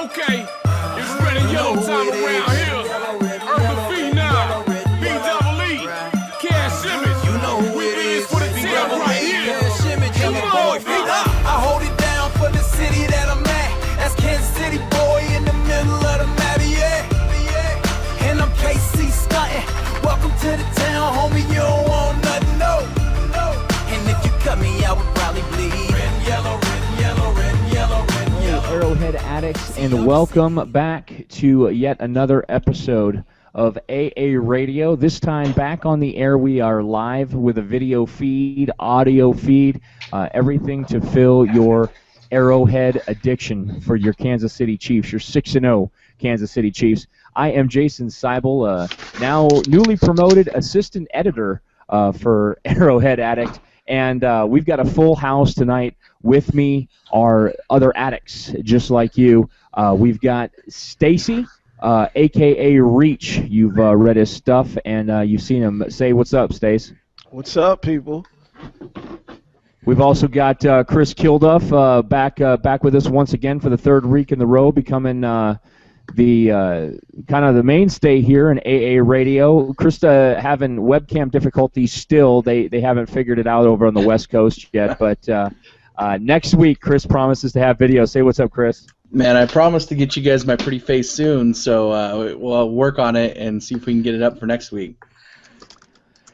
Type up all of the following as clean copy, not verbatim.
Okay, it's red and yellow time around here. Urban Phenom, B-double-E, Cash Simmons. You know who we it is. for the town right here. Come on, I hold it down for the city that I'm at. That's Kansas City boy in the middle of the map, yeah. And I'm KC stunting. Welcome to the town, homie. You don't want nothing, no. And if you cut me, I would probably bleed. Red and yellow, red and yellow, red and yellow, red and yellow. Arrowhead Addicts, and welcome back to yet another episode of AA Radio. This time back on the air, we are live with a video feed, audio feed, everything to fill your Arrowhead addiction for your Kansas City Chiefs, your 6-0 Kansas City Chiefs. I am Jason Seibel, now newly promoted assistant editor for Arrowhead Addict, and we've got a full house tonight. With me are other addicts just like you. We've got Stacy, a.k.a. Reach. You've read his stuff, and you've seen him. Say what's up, Stace. What's up, people? We've also got Chris Kilduff back with us once again for the third week in the row, becoming the kind of the mainstay here in AA Radio. Krista having webcam difficulties still. They haven't figured it out over on the West Coast yet, but next week Chris promises to have video. Say what's up, Chris. Man, I promised to get you guys my pretty face soon, so we'll work on it and see if we can get it up for next week.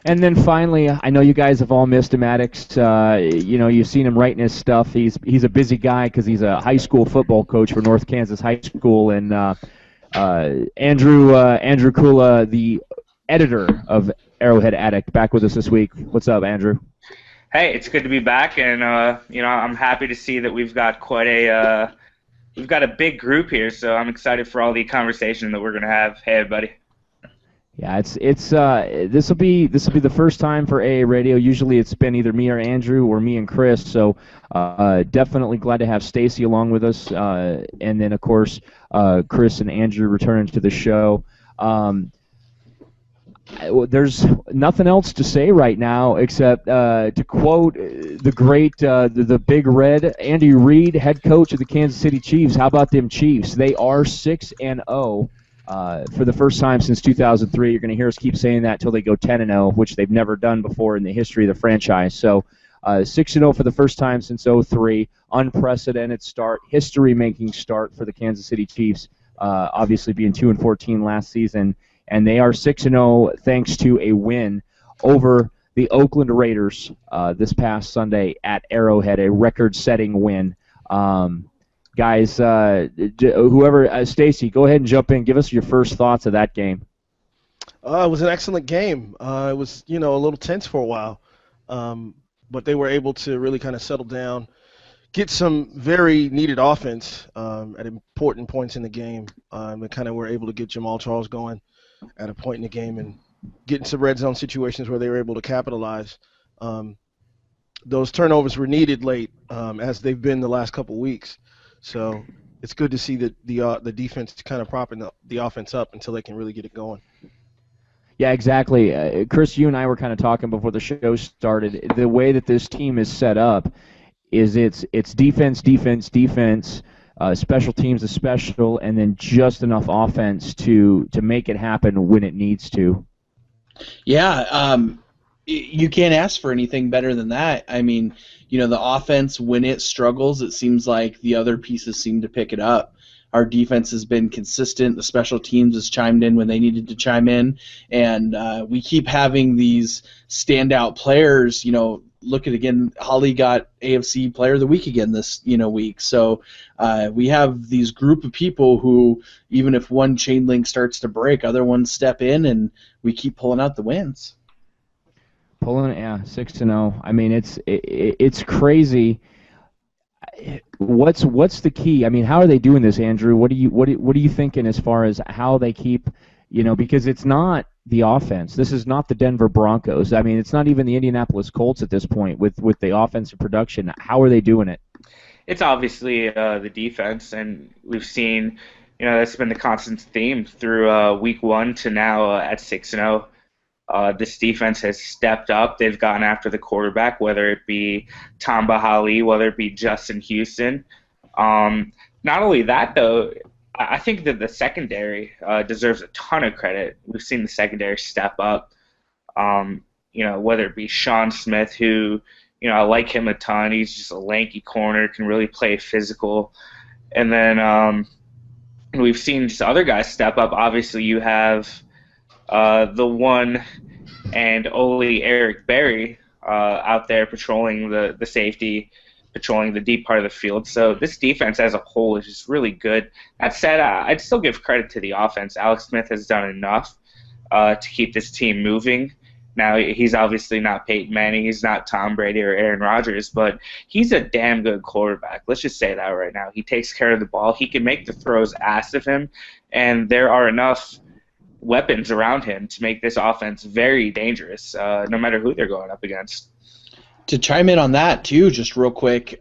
And then finally, I know you guys have all missed him, addicts. You've seen him writing his stuff. He's a busy guy because he's a high school football coach for North Kansas High School. And Andrew Kula, the editor of Arrowhead Addict, back with us this week. What's up, Andrew? Hey, it's good to be back, and I'm happy to see that we've got a big group here. So I'm excited for all the conversation that we're gonna have. Hey, everybody. Yeah, this will be the first time for AA Radio. Usually it's been either me or Andrew or me and Chris. So definitely glad to have Stacy along with us, and then of course Chris and Andrew returning to the show. There's nothing else to say right now except to quote the great, the Big Red, Andy Reid, head coach of the Kansas City Chiefs. How about them Chiefs? They are 6-0 for the first time since 2003. You're going to hear us keep saying that until they go 10-0, which they've never done before in the history of the franchise. So 6-0 for the first time since 2003. Unprecedented start, history-making start for the Kansas City Chiefs, obviously being 2-14 last season. And they are 6-0 thanks to a win over the Oakland Raiders this past Sunday at Arrowhead, a record-setting win. Guys, whoever, Stacy, go ahead and jump in. Give us your first thoughts of that game. It was an excellent game. It was, a little tense for a while, but they were able to really kind of settle down, get some very needed offense at important points in the game, and kind of were able to get Jamal Charles going at a point in the game and get in some red zone situations where they were able to capitalize. Those turnovers were needed late, as they've been the last couple weeks. So it's good to see the defense kind of propping the offense up until they can really get it going. Yeah, exactly. Chris, you and I were kind of talking before the show started. The way that this team is set up is it's defense, special teams is special, and then just enough offense to make it happen when it needs to. Yeah, you can't ask for anything better than that. I mean, the offense, when it struggles, it seems like the other pieces seem to pick it up. Our defense has been consistent. The special teams has chimed in when they needed to chime in. And we keep having these standout players. Look at, again, Holly got AFC Player of the Week again this week. So we have these group of people who, even if one chain link starts to break, other ones step in, and we keep pulling out the wins. 6-0. I mean, it's crazy. What's the key? I mean, how are they doing this, Andrew? What are you thinking as far as how they keep, because it's not the offense. This is not the Denver Broncos. I mean, it's not even the Indianapolis Colts at this point with the offensive production. How are they doing it? It's obviously the defense, and we've seen, that's been the constant theme through week one to now at 6-0. This defense has stepped up. They've gone after the quarterback, whether it be Tamba Hali, whether it be Justin Houston. Not only that, though, I think that the secondary deserves a ton of credit. We've seen the secondary step up. Whether it be Sean Smith, who, I like him a ton. He's just a lanky corner, can really play physical. And then we've seen just other guys step up. Obviously, you have the one and only Eric Berry out there patrolling the safety, patrolling the deep part of the field. So this defense as a whole is just really good. That said, I'd still give credit to the offense. Alex Smith has done enough to keep this team moving. Now, he's obviously not Peyton Manning, he's not Tom Brady or Aaron Rodgers, but he's a damn good quarterback. Let's just say that right now. He takes care of the ball. He can make the throws asked of him, and there are enough weapons around him to make this offense very dangerous, no matter who they're going up against. To chime in on that, too, just real quick,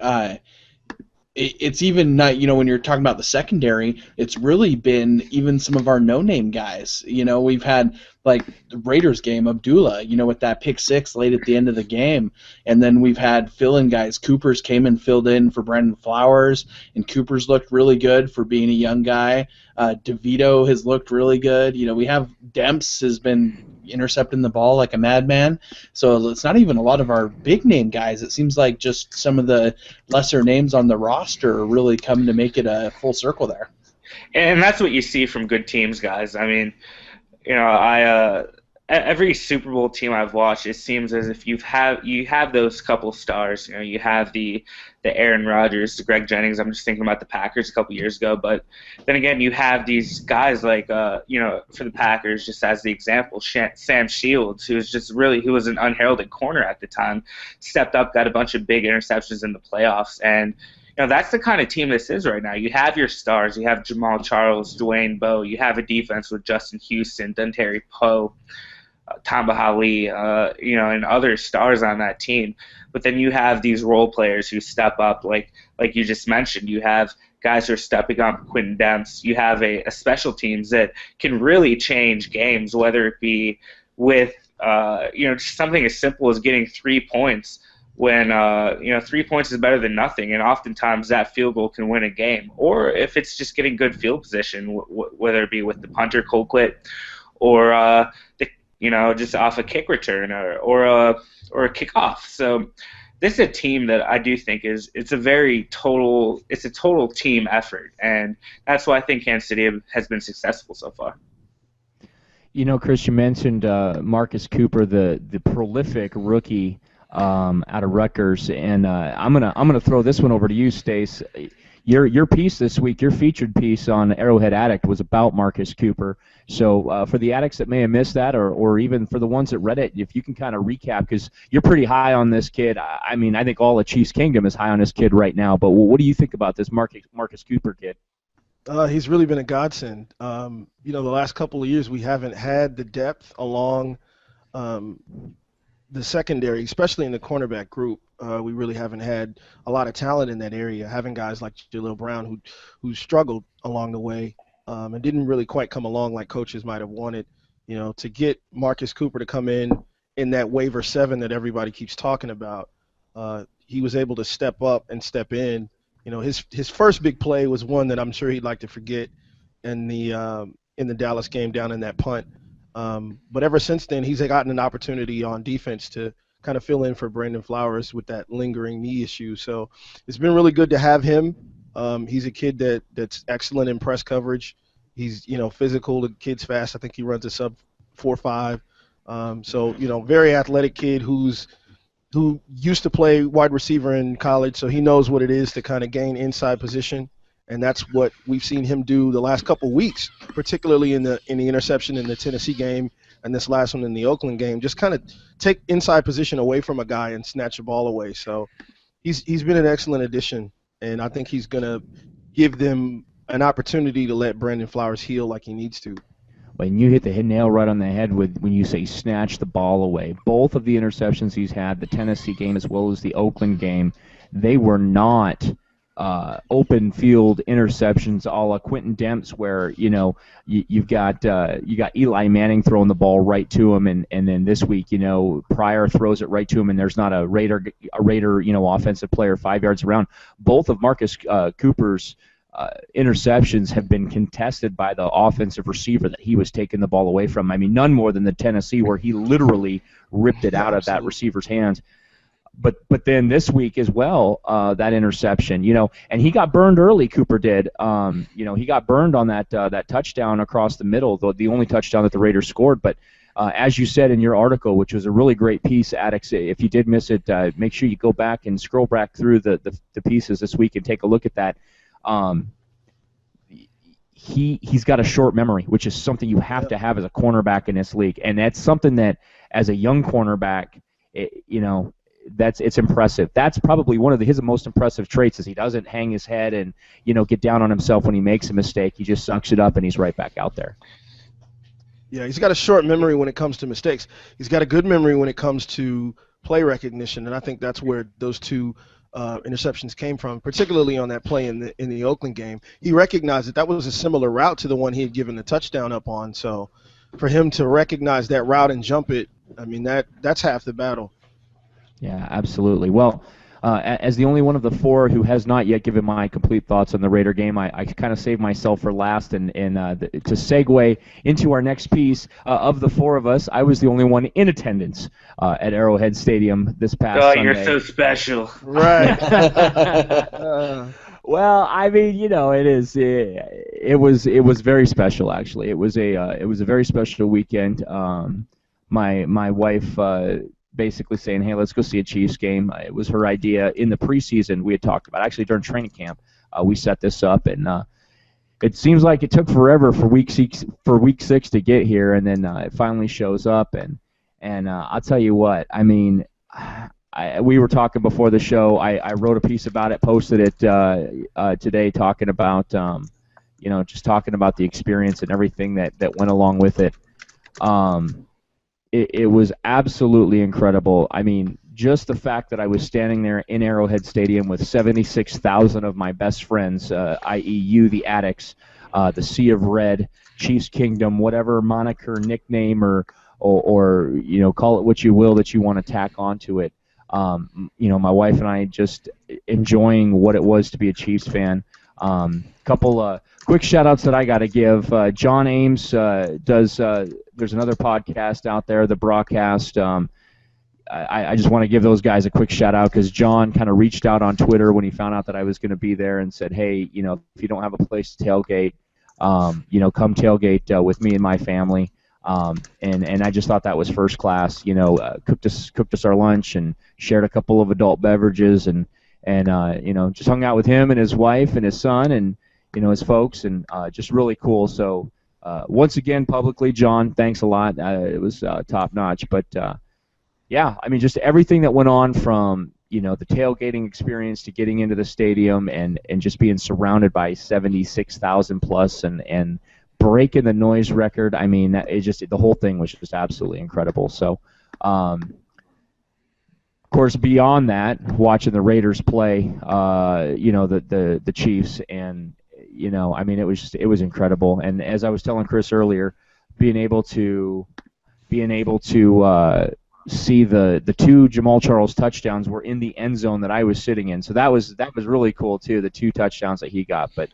it's even not, when you're talking about the secondary, it's really been even some of our no-name guys. We've had, like, the Raiders game, Abdullah, with that pick six late at the end of the game. And then we've had fill-in guys. Coopers came and filled in for Brandon Flowers, and Coopers looked really good for being a young guy. DeVito has looked really good. We have Demps has been intercepting the ball like a madman. So it's not even a lot of our big-name guys. It seems like just some of the lesser names on the roster are really coming to make it a full circle there. And that's what you see from good teams, guys. I mean, every Super Bowl team I've watched, it seems as if you have those couple stars. You have the Aaron Rodgers, the Greg Jennings. I'm just thinking about the Packers a couple years ago. But then again, you have these guys like, for the Packers, just as the example, Sam Shields, who was an unheralded corner at the time, stepped up, got a bunch of big interceptions in the playoffs, and that's the kind of team this is right now. You have your stars. You have Jamal Charles, Dwayne Bowe. You have a defense with Justin Houston, Dontari Poe, Tamba Hali, and other stars on that team. But then you have these role players who step up, like you just mentioned. You have guys who are stepping up, Quentin Demps. You have a special teams that can really change games, whether it be with just something as simple as getting 3 points when 3 points is better than nothing, and oftentimes that field goal can win a game. Or if it's just getting good field position, whether it be with the punter Colquitt or just off a kick return or a kickoff. So this is a team that I do think it's a total team effort, and that's why I think Kansas City has been successful so far. Chris, you mentioned Marcus Cooper, the prolific rookie out of Rutgers, and I'm gonna throw this one over to you, Stace. Your piece this week, your featured piece on Arrowhead Addict was about Marcus Cooper. So for the addicts that may have missed that, or even for the ones that read it, if you can kind of recap, because you're pretty high on this kid. I mean, I think all of Chiefs Kingdom is high on this kid right now. But what do you think about this Marcus Cooper kid? He's really been a godsend. The last couple of years we haven't had the depth along the secondary, especially in the cornerback group. We really haven't had a lot of talent in that area. Having guys like Jaleel Brown who struggled along the way and didn't really quite come along like coaches might have wanted. To get Marcus Cooper to come in that waiver 7 that everybody keeps talking about, he was able to step up and step in. His first big play was one that I'm sure he'd like to forget in the Dallas game down in that punt. But ever since then, he's gotten an opportunity on defense to kind of fill in for Brandon Flowers with that lingering knee issue. So it's been really good to have him. He's a kid that's excellent in press coverage. He's, physical. The kid's fast. I think he runs a sub 4.5. So, very athletic kid who used to play wide receiver in college, so he knows what it is to kind of gain inside position. And that's what we've seen him do the last couple weeks, particularly in the interception in the Tennessee game and this last one in the Oakland game. Just kind of take inside position away from a guy and snatch the ball away. So he's been an excellent addition, and I think he's going to give them an opportunity to let Brandon Flowers heal like he needs to. When you hit the nail right on the head when you say snatch the ball away. Both of the interceptions he's had, the Tennessee game as well as the Oakland game, they were not open field interceptions a la Quentin Demps, where you've got Eli Manning throwing the ball right to him, and then this week Pryor throws it right to him, and there's not a Raider offensive player 5 yards around. Both of Marcus Cooper's interceptions have been contested by the offensive receiver that he was taking the ball away from. I mean, none more than the Tennessee, where he literally ripped it out of that receiver's hands. But then this week as well, that interception, and he got burned early. Cooper did. He got burned on that touchdown across the middle, the only touchdown that the Raiders scored. But as you said in your article, which was a really great piece, Addix, if you did miss it, make sure you go back and scroll back through the pieces this week and take a look at that. He's got a short memory, which is something you have to have as a cornerback in this league, and that's something that as a young cornerback, it's impressive. That's probably one of his most impressive traits is he doesn't hang his head and get down on himself when he makes a mistake. He just sucks it up and he's right back out there. Yeah, he's got a short memory when it comes to mistakes. He's got a good memory when it comes to play recognition, and I think that's where those two interceptions came from, particularly on that play in the Oakland game. He recognized that was a similar route to the one he had given the touchdown up on. So for him to recognize that route and jump it, I mean, that's half the battle. Yeah, absolutely. Well, as the only one of the four who has not yet given my complete thoughts on the Raider game, I kind of saved myself for last. And to segue into our next piece, of the four of us, I was the only one in attendance at Arrowhead Stadium this past Sunday. Oh, you're so special. Right. Well, I mean, it was very special, actually. It was a very special weekend. My wife basically saying, hey, let's go see a Chiefs game. It was her idea in the preseason. We had talked about, actually during training camp, we set this up, and it seems like it took forever for week six to get here, and then it finally shows up, and I'll tell you what, I mean, we were talking before the show. I wrote a piece about it, posted it today, talking about just talking about the experience and everything that went along with it. It was absolutely incredible. I mean, just the fact that I was standing there in Arrowhead Stadium with 76,000 of my best friends, i.e. you, the Addicts, the Sea of Red, Chiefs Kingdom, whatever moniker, nickname, or call it what you will that you want to tack onto it. My wife and I just enjoying what it was to be a Chiefs fan. Couple quick shout-outs that I got to give. John Ames does. There's another podcast out there, The Broadcast. I just want to give those guys a quick shout-out because John kind of reached out on Twitter when he found out that I was going to be there and said, hey, if you don't have a place to tailgate, come tailgate with me and my family. And I just thought that was first class. Cooked us our lunch and shared a couple of adult beverages and just hung out with him and his wife and his son and his folks, and just really cool. So once again, publicly, John, thanks a lot. It was top notch. But yeah, I mean, just everything that went on from the tailgating experience to getting into the stadium and just being surrounded by 76,000 plus and breaking the noise record. I mean, the whole thing was just absolutely incredible. So, of course, beyond that, watching the Raiders play, the Chiefs, and I mean, it was incredible. And as I was telling Chris earlier, being able to see the two Jamal Charles touchdowns were in the end zone that I was sitting in. So that was really cool too. The two touchdowns that he got, but.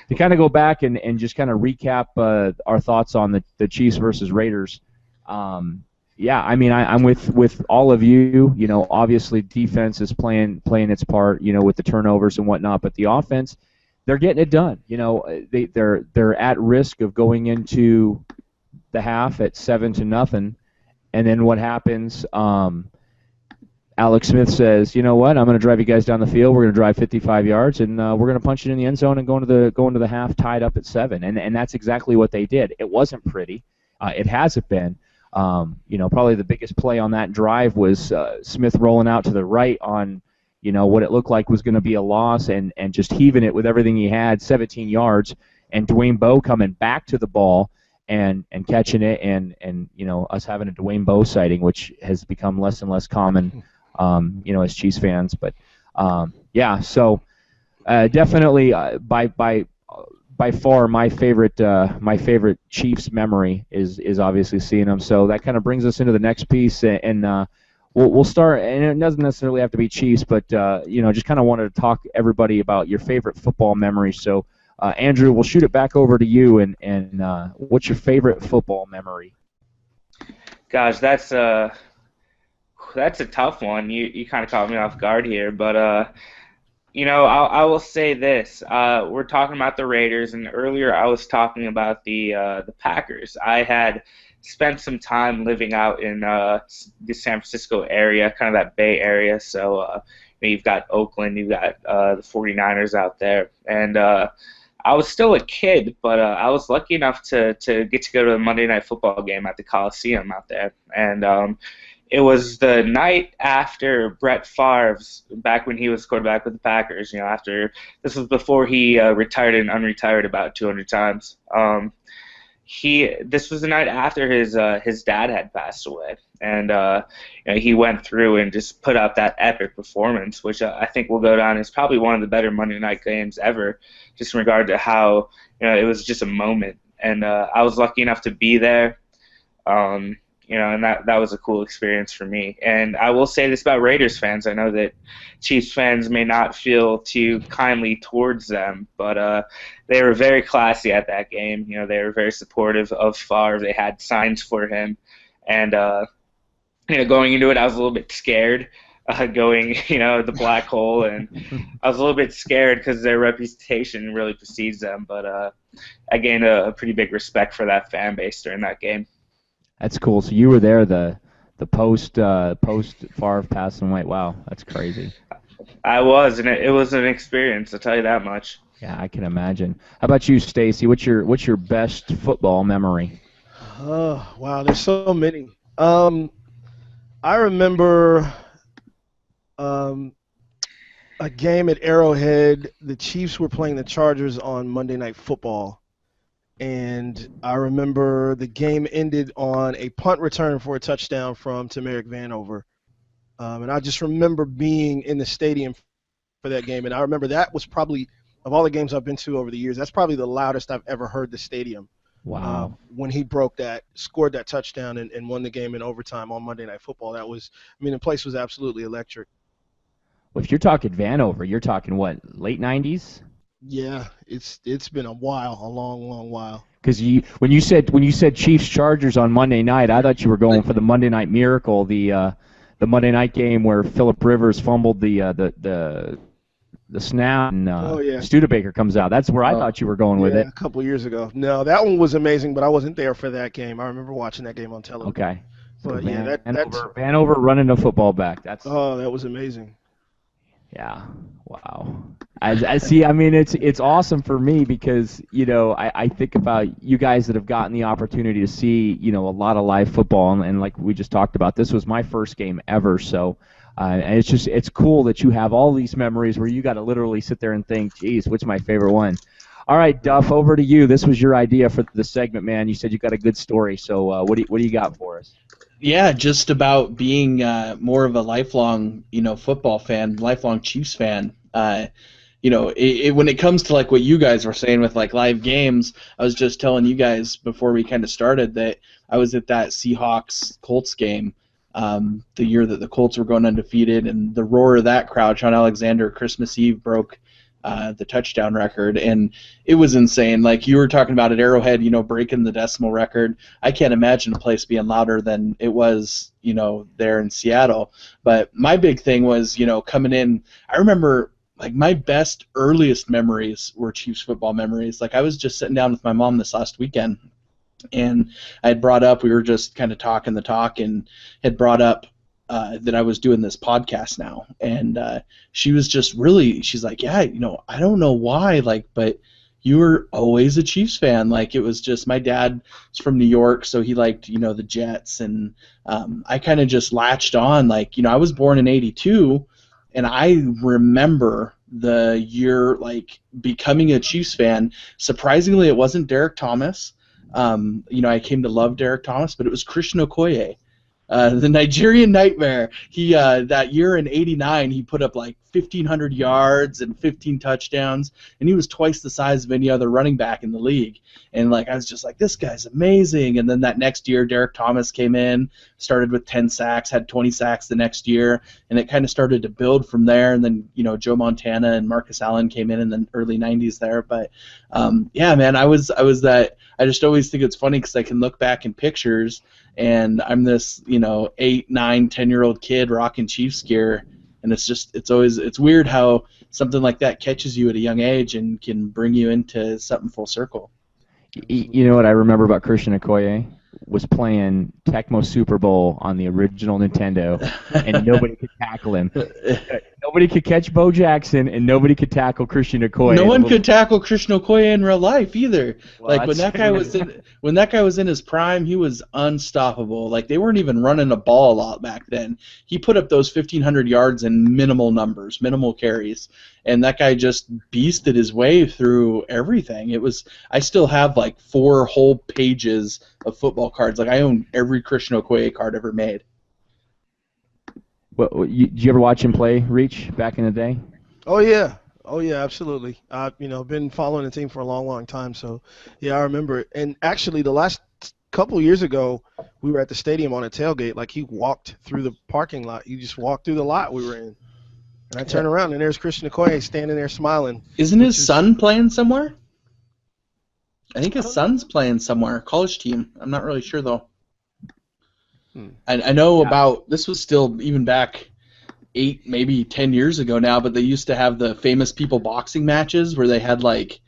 To kind of go back and just kind of recap our thoughts on the Chiefs versus Raiders, yeah, I mean, I'm with all of you. Obviously defense is playing its part, with the turnovers and whatnot, but the offense, they're getting it done. They're at risk of going into the half at 7-0, and then what happens? Alex Smith says, you know what, I'm going to drive you guys down the field. We're going to drive 55 yards, and we're going to punch it in the end zone and go into the half tied up at 7. And that's exactly what they did. It wasn't pretty. It hasn't been. Probably the biggest play on that drive was Smith rolling out to the right on, what it looked like was going to be a loss and just heaving it with everything he had, 17 yards, and Dwayne Bowe coming back to the ball and catching it, and us having a Dwayne Bowe sighting, which has become less and less common. As Chiefs fans, but yeah. So definitely, by far, my favorite Chiefs memory is obviously seeing them. So that kind of brings us into the next piece, and we'll start. And it doesn't necessarily have to be Chiefs, but just kind of wanted to talk everybody about your favorite football memories. So Andrew, we'll shoot it back over to you. And what's your favorite football memory? Gosh, that's a tough one. You kind of caught me off guard here, but I will say this. We're talking about the Raiders, and earlier I was talking about the Packers. I had spent some time living out in the San Francisco area, kind of that Bay Area. So you've got Oakland, you've got the 49ers out there, and I was still a kid, but I was lucky enough to get to go to the Monday Night Football game at the Coliseum out there, and it was the night after Brett Favre's, back when he was quarterback with the Packers. This was before he retired and unretired about 200 times. This was the night after his dad had passed away, and he went through and just put up that epic performance, which I think will go down as probably one of the better Monday night games ever, just in regard to how it was just a moment, and I was lucky enough to be there. And that was a cool experience for me. And I will say this about Raiders fans. I know that Chiefs fans may not feel too kindly towards them, but they were very classy at that game. They were very supportive of Favre. They had signs for him. And, going into it, I was a little bit scared going, the black hole. And I was a little bit scared because their reputation really precedes them. But I gained a pretty big respect for that fan base during that game. That's cool. So you were there the post Favre passing away. Wow, that's crazy. I was, and it was an experience. I'll tell you that much. Yeah, I can imagine. How about you, Stacy? What's your best football memory? Oh, wow, there's so many. I remember a game at Arrowhead. The Chiefs were playing the Chargers on Monday Night Football. And I remember the game ended on a punt return for a touchdown from Tamarick Vanover. And I just remember being in the stadium for that game. And I remember that was probably, of all the games I've been to over the years, that's probably the loudest I've ever heard the stadium. Wow. When he scored that touchdown and won the game in overtime on Monday Night Football. The place was absolutely electric. Well, if you're talking Vanover, you're talking what, late 90s? Yeah, it's been a long while. Because when you said Chiefs Chargers on Monday night, I thought you were going for the Monday Night Miracle, the Monday night game where Phillip Rivers fumbled the snap and Studebaker comes out. That's where I thought you were going with it. A couple years ago. No, that one was amazing, but I wasn't there for that game. I remember watching that game on television. Okay. But Vanover running the football back. That was amazing. Yeah. Wow. I see. I mean, it's awesome for me because I think about you guys that have gotten the opportunity to see a lot of live football, and like we just talked about, this was my first game ever. So, and it's cool that you have all these memories where you got to literally sit there and think, geez, what's my favorite one? All right, Duff, over to you. This was your idea for the segment, man. You said you got a good story. So, what do you got for us? Yeah, just about being more of a lifelong, football fan, lifelong Chiefs fan. When it comes to like what you guys were saying with like live games, I was just telling you guys before we kind of started that I was at that Seahawks-Colts game the year that the Colts were going undefeated, and the roar of that crowd. Sean Alexander, Christmas Eve, broke the touchdown record, and it was insane. Like you were talking about at Arrowhead, breaking the decimal record. I can't imagine a place being louder than it was, there in Seattle. But my big thing was, coming in, I remember like my best earliest memories were Chiefs football memories. Like I was just sitting down with my mom this last weekend, and I had brought up, we were just kind of talking the talk, and had brought up that I was doing this podcast now, and she was just really, she's like, yeah, I don't know why, but you were always a Chiefs fan. Like it was just, my dad is from New York, so he liked, the Jets, and I kind of just latched on. Like, I was born in '82, and I remember the year like becoming a Chiefs fan. Surprisingly, it wasn't Derek Thomas. I came to love Derek Thomas, but it was Christian Okoye. The Nigerian Nightmare. He that year in '89, he put up like 1,500 yards and 15 touchdowns, and he was twice the size of any other running back in the league. And like I was just like, this guy's amazing. And then that next year, Derek Thomas came in, started with 10 sacks, had 20 sacks the next year, and it kind of started to build from there. And then Joe Montana and Marcus Allen came in the early 90s there. But yeah, man, I was that. I just always think it's funny because I can look back in pictures and I'm this 8, 9, 10-year-old kid rocking Chiefs gear, and it's weird how something like that catches you at a young age and can bring you into something full circle. You know what I remember about Christian Okoye? Was playing Tecmo Super Bowl on the original Nintendo, and nobody could tackle him. Nobody could catch Bo Jackson, and nobody could tackle Christian Okoye. No one could tackle Christian Okoye in real life either. Well, like when that guy was in his prime, he was unstoppable. Like they weren't even running a ball a lot back then. He put up those 1,500 yards in minimal numbers, minimal carries, and that guy just beasted his way through everything. I still have like 4 whole pages of football cards. Like I own every Christian Okoye card ever made. Well, did you ever watch him play, Reach, back in the day? Oh yeah, absolutely. Been following the team for a long, long time. So yeah, I remember it. And actually, the last couple years ago, we were at the stadium on a tailgate. Like he walked through the parking lot. You just walked through the lot we were in. And I turned around, and there's Christian Okoye standing there smiling. Isn't his son playing somewhere? I think his son's playing somewhere, college team. I'm not really sure though. I know about this was still even back 8, maybe 10 years ago now, but they used to have the famous people boxing matches where they had like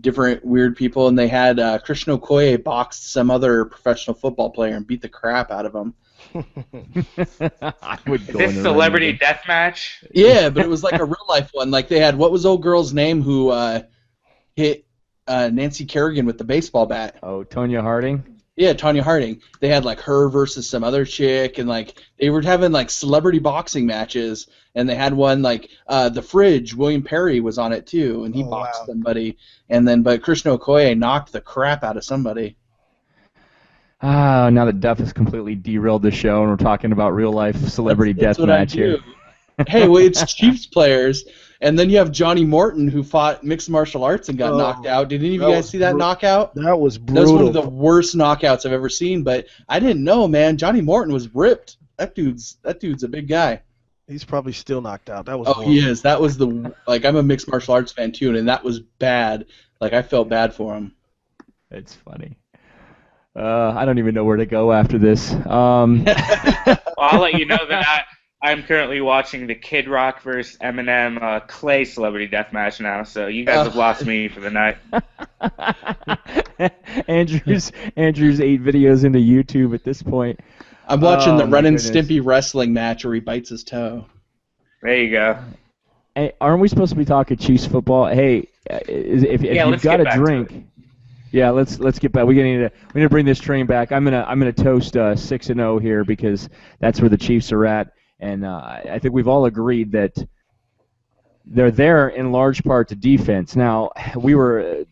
different weird people, and they had Christian Okoye boxed some other professional football player and beat the crap out of him. I would go Is this celebrity death match? Yeah, but it was like a real life one. Like they had, what was old girl's name who hit Nancy Kerrigan with the baseball bat? Oh, Tonya Harding? Yeah, Tonya Harding. They had like her versus some other chick, and like they were having like celebrity boxing matches, and they had one like the Fridge. William Perry was on it too, and he boxed somebody, but Christian Okoye knocked the crap out of somebody. Now that Duff has completely derailed the show, and we're talking about real life celebrity death match here. Hey, well, it's Chiefs players, and then you have Johnny Morton who fought mixed martial arts and got knocked out. Did any of you guys see that knockout? That was brutal. That was one of the worst knockouts I've ever seen. But I didn't know, man. Johnny Morton was ripped. That dude's a big guy. He's probably still knocked out. That was. Oh, he is. That was I'm a mixed martial arts fan too, and that was bad. Like I felt bad for him. It's funny. I don't even know where to go after this. Well, I'll let you know that I'm currently watching the Kid Rock vs. Eminem Clay celebrity death match now, so you guys have lost me for the night. Andrew's 8 videos into YouTube at this point. I'm watching the Ren and Stimpy wrestling match where he bites his toe. There you go. Hey, aren't we supposed to be talking Chiefs football? Hey, if you've got a drink, yeah, let's get back. We need to bring this train back. I'm gonna toast 6-0 here because that's where the Chiefs are at. And I think we've all agreed that they're there in large part to defense. Now, we were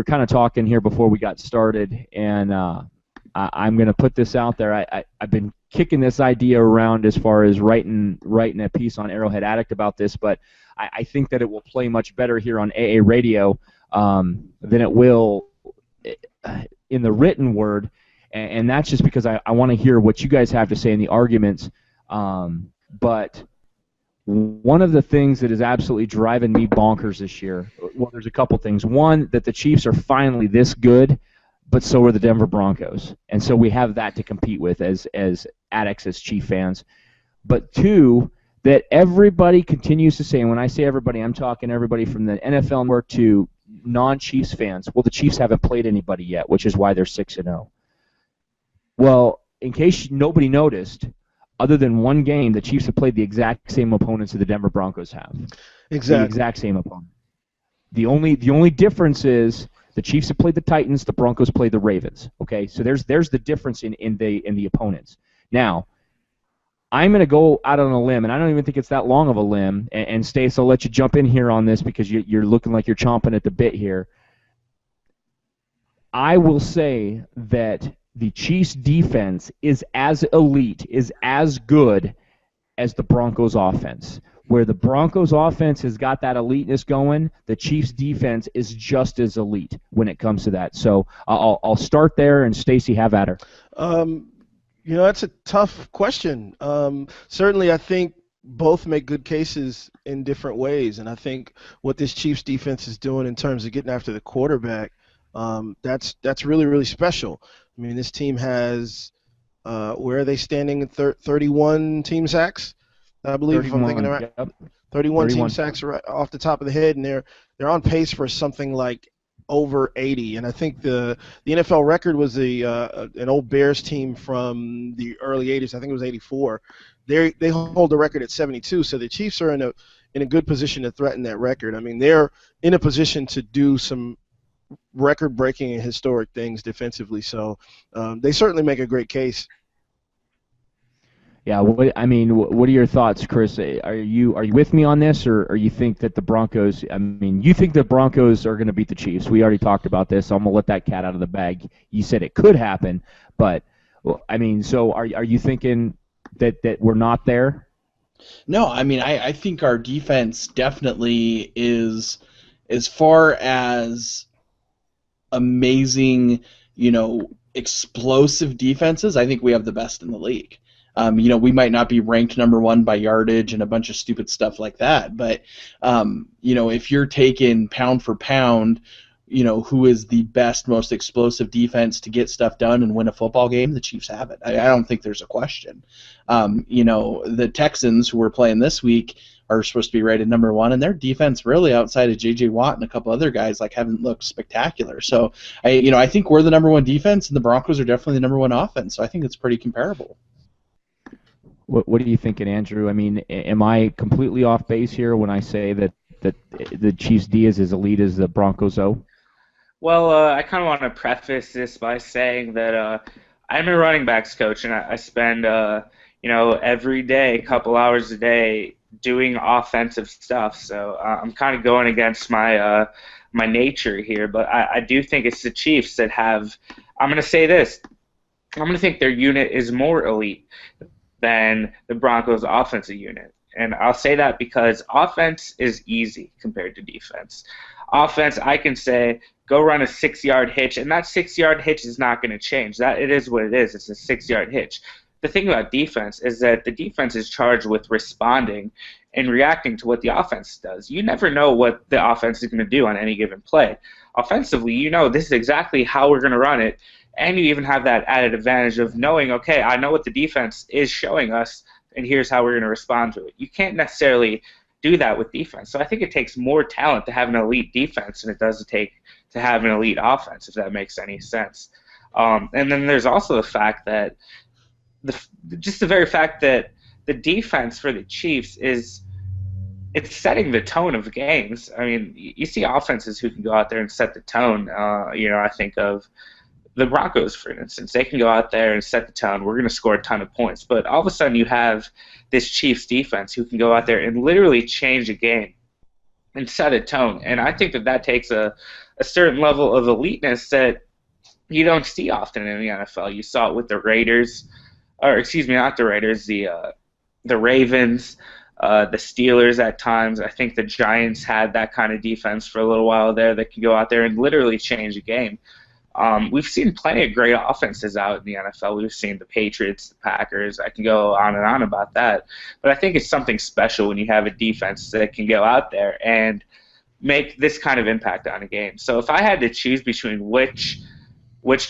kind of talking here before we got started, and I'm going to put this out there. I've been kicking this idea around as far as writing a piece on Arrowhead Addict about this, but I think that it will play much better here on AA Radio than it will in the written word, and that's just because I want to hear what you guys have to say in the arguments. But one of the things that is absolutely driving me bonkers this year, well, there's a couple things. One, that the Chiefs are finally this good, but so are the Denver Broncos. And so we have that to compete with as addicts, as Chief fans. But two, that everybody continues to say, and when I say everybody, I'm talking everybody from the NFL Network to non-Chiefs fans, well, the Chiefs haven't played anybody yet, which is why they're 6-0. Well, in case nobody noticed, other than one game, the Chiefs have played the exact same opponents that the Denver Broncos have. Exactly. The exact same opponent. The only difference is the Chiefs have played the Titans, the Broncos played the Ravens. Okay, so there's the difference in the opponents. Now, I'm going to go out on a limb, and I don't even think it's that long of a limb. And Stace, I'll let you jump in here on this because you're looking like you're chomping at the bit here. I will say that the Chiefs' defense is as elite, is as good as the Broncos' offense. where the Broncos offense has got that eliteness going, the Chiefs defense is just as elite when it comes to that. So I'll start there, and Stacy, have at her. That's a tough question. Certainly, I think both make good cases in different ways, and I think what this Chiefs defense is doing in terms of getting after the quarterback, that's really, really special. I mean, this team has where are they standing in 31 team sacks? I believe, if I'm thinking right. Yep. 31 team sacks right off the top of the head, and they're on pace for something like over 80. And I think the NFL record was an old Bears team from the early 80s. I think it was 84. They hold the record at 72. So the Chiefs are in a good position to threaten that record. I mean, they're in a position to do some record-breaking and historic things defensively. So they certainly make a great case. Yeah, what are your thoughts, Chris? Are you with me on this, or you think that the Broncos? I mean, you think the Broncos are going to beat the Chiefs? We already talked about this. So I'm gonna let that cat out of the bag. You said it could happen, but I mean, so are you thinking that we're not there? No, I mean, I think our defense definitely is, as far as amazing, explosive defenses, I think we have the best in the league. We might not be ranked number one by yardage and a bunch of stupid stuff like that, but if you're taking pound for pound, who is the best, most explosive defense to get stuff done and win a football game, the Chiefs have it. I don't think there's a question. The Texans, who we're playing this week, are supposed to be rated number one, and their defense, really, outside of J.J. Watt and a couple other guys, haven't looked spectacular. So, I think we're the number one defense, and the Broncos are definitely the number one offense. So I think it's pretty comparable. What are you thinking, Andrew? I mean, am I completely off base here when I say that the Chiefs D is as elite as the Broncos O? Well, I kind of want to preface this by saying that I'm a running backs coach, and I spend every day, a couple hours a day, doing offensive stuff. So I'm kind of going against my nature here, but I do think it's the Chiefs that have. I'm going to say this. I'm going to think their unit is more elite than the Broncos' offensive unit. And I'll say that because offense is easy compared to defense. Offense, I can say, go run a 6-yard hitch, and that 6-yard hitch is not going to change. That it is what it is. It's a 6-yard hitch. The thing about defense is that the defense is charged with responding and reacting to what the offense does. You never know what the offense is going to do on any given play. Offensively, this is exactly how we're going to run it. And you even have that added advantage of knowing, okay, I know what the defense is showing us, and here's how we're going to respond to it. You can't necessarily do that with defense. So I think it takes more talent to have an elite defense than it does to have an elite offense, if that makes any sense. And then there's also the fact that the very fact that the defense for the Chiefs it's setting the tone of games. I mean, you see offenses who can go out there and set the tone. I think of the Broncos, for instance. They can go out there and set the tone. We're going to score a ton of points. But all of a sudden you have this Chiefs defense who can go out there and literally change a game and set a tone. And I think that takes a certain level of eliteness that you don't see often in the NFL. You saw it with the Raiders, or excuse me, not the Raiders, the Ravens, the Steelers at times. I think the Giants had that kind of defense for a little while there that could go out there and literally change a game. We've seen plenty of great offenses out in the NFL. We've seen the Patriots, the Packers. I can go on and on about that. But I think it's something special when you have a defense that can go out there and make this kind of impact on a game. So if I had to choose between which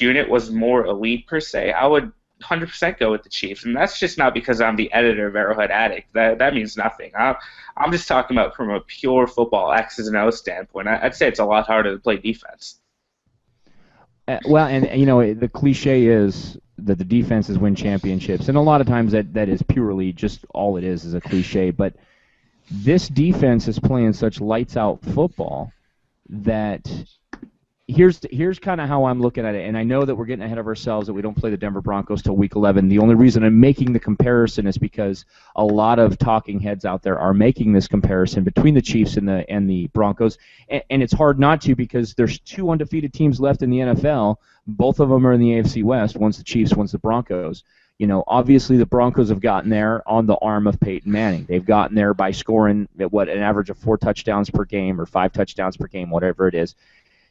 unit was more elite per se, I would 100% go with the Chiefs. And that's just not because I'm the editor of Arrowhead Addict. That means nothing. I'm just talking about from a pure football X's and O's standpoint. I'd say it's a lot harder to play defense. Well, and the cliche is that the defenses win championships, and a lot of times that is purely just all it is a cliche. But this defense is playing such lights-out football that here's kind of how I'm looking at it. And I know that we're getting ahead of ourselves, that we don't play the Denver Broncos till Week 11. The only reason I'm making the comparison is because a lot of talking heads out there are making this comparison between the Chiefs and the Broncos. And it's hard not to, because there's 2 undefeated teams left in the NFL. Both of them are in the AFC West. One's the Chiefs, one's the Broncos. Obviously the Broncos have gotten there on the arm of Peyton Manning. They've gotten there by scoring an average of 4 touchdowns per game or 5 touchdowns per game, whatever it is.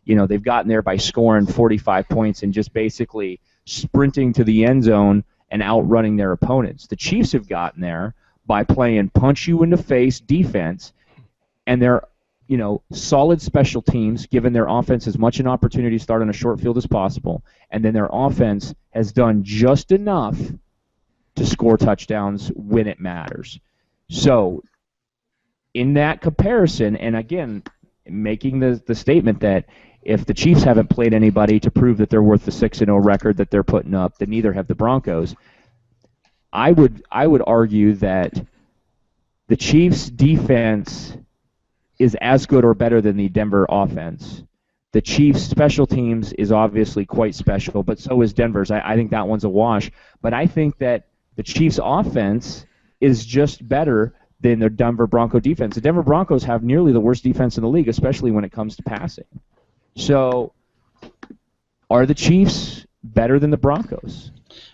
They've gotten there by scoring 45 points and just basically sprinting to the end zone and outrunning their opponents. The Chiefs have gotten there by playing punch-you-in-the-face defense, and they're solid special teams, giving their offense as much an opportunity to start on a short field as possible, and then their offense has done just enough to score touchdowns when it matters. So, in that comparison, and again, making the statement that if the Chiefs haven't played anybody to prove that they're worth the 6-0 record that they're putting up, then neither have the Broncos. I would argue that the Chiefs' defense is as good or better than the Denver offense. The Chiefs' special teams is obviously quite special, but so is Denver's. I think that one's a wash. But I think that the Chiefs' offense is just better than the Denver Bronco defense. The Denver Broncos have nearly the worst defense in the league, especially when it comes to passing. So, are the Chiefs better than the Broncos?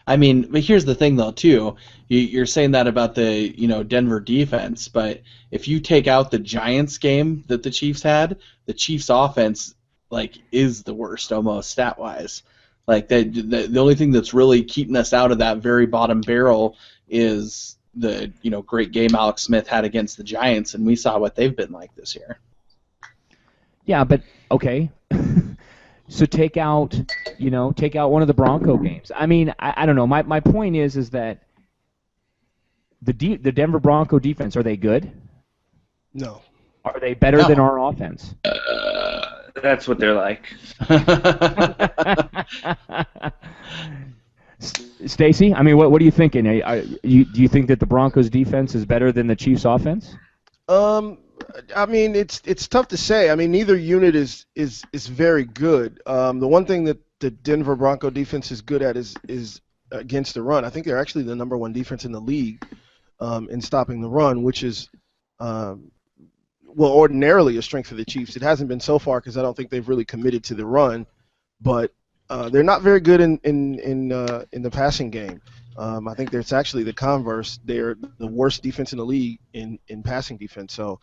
I mean, but here's the thing, though, too. You're saying that about the Denver defense, but if you take out the Giants game that the Chiefs had, the Chiefs offense is the worst almost stat-wise. The only thing that's really keeping us out of that very bottom barrel is the great game Alex Smith had against the Giants, and we saw what they've been like this year. Yeah, but okay. So take out one of the Bronco games. I mean, I don't know. My point is that the Denver Bronco defense, are they good? No. Are they better than our offense? That's what they're like. Stacy, I mean, what are you thinking? Do you think that the Broncos defense is better than the Chiefs offense? I mean, it's tough to say. I mean, neither unit is very good. The one thing that the Denver Bronco defense is good at is against the run. I think they're actually the number 1 defense in the league in stopping the run, which is ordinarily a strength for the Chiefs. It hasn't been so far because I don't think they've really committed to the run, but they're not very good in the passing game. I think it's actually the converse. They're the worst defense in the league in passing defense. So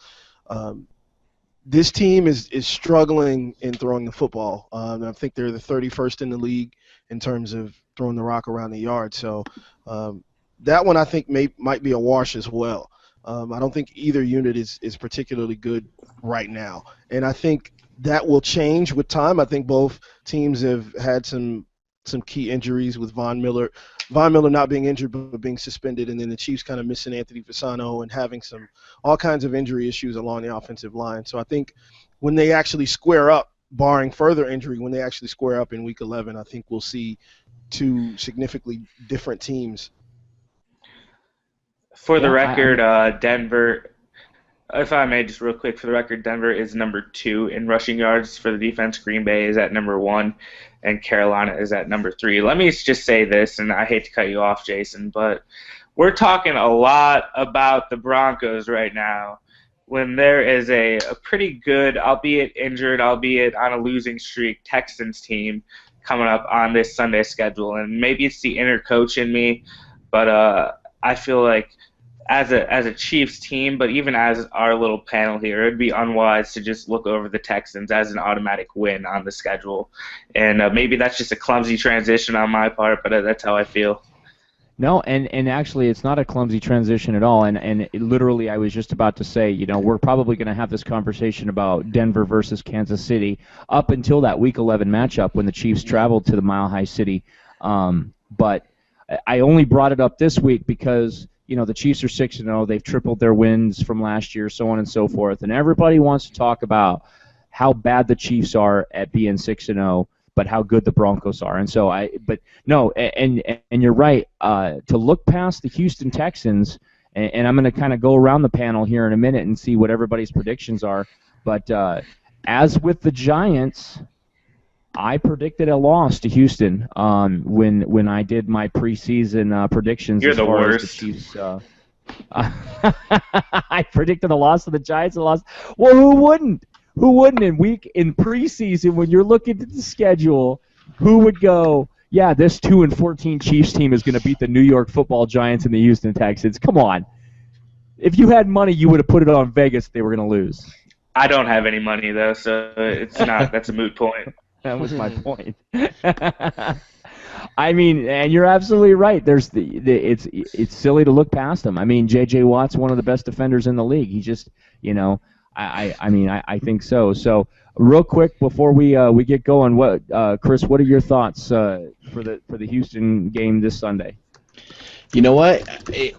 this team is struggling in throwing the football. I think they're the 31st in the league in terms of throwing the rock around the yard. So that one I think might be a wash as well. I don't think either unit is particularly good right now. And I think that will change with time. I think both teams have had some key injuries with Von Miller not being injured but being suspended, and then the Chiefs kind of missing Anthony Fasano and having all kinds of injury issues along the offensive line. So I think when they actually square up, barring further injury, when they actually square up in Week 11, I think we'll see 2 significantly different teams. For the record, Denver, if I may, just real quick, for the record, Denver is number 2 in rushing yards for the defense. Green Bay is at number 1, and Carolina is at number 3. Let me just say this, and I hate to cut you off, Jason, but we're talking a lot about the Broncos right now when there is a pretty good, albeit injured, albeit on a losing streak, Texans team coming up on this Sunday schedule. And maybe it's the inner coach in me, but I feel like as a Chiefs team, but even as our little panel here, it'd be unwise to just look over the Texans as an automatic win on the schedule. And maybe that's just a clumsy transition on my part, but that's how I feel. No, and actually it's not a clumsy transition at all. And literally I was just about to say, we're probably going to have this conversation about Denver versus Kansas City up until that Week 11 matchup when the Chiefs traveled to the Mile High City. But I only brought it up this week because the Chiefs are 6-0. They've tripled their wins from last year, so on and so forth. And everybody wants to talk about how bad the Chiefs are at being 6-0, but how good the Broncos are. And so and you're right. To look past the Houston Texans, and I'm going to kind of go around the panel here in a minute and see what everybody's predictions are. But as with the Giants, I predicted a loss to Houston when I did my preseason predictions. You're as the far worst. As the Chiefs, I predicted a loss to the Giants. Well, who wouldn't? Who wouldn't in preseason when you're looking at the schedule? Who would go, yeah, this 2-14 Chiefs team is going to beat the New York Football Giants and the Houston Texans. Come on. If you had money, you would have put it on Vegas if they were going to lose. I don't have any money though, so it's not. That's a moot point. That was my point. I mean, and you're absolutely right. There's it's silly to look past him. I mean, J.J. Watt's one of the best defenders in the league. He just, I think so. So, real quick before we get going, Chris, what are your thoughts for the Houston game this Sunday? You know what?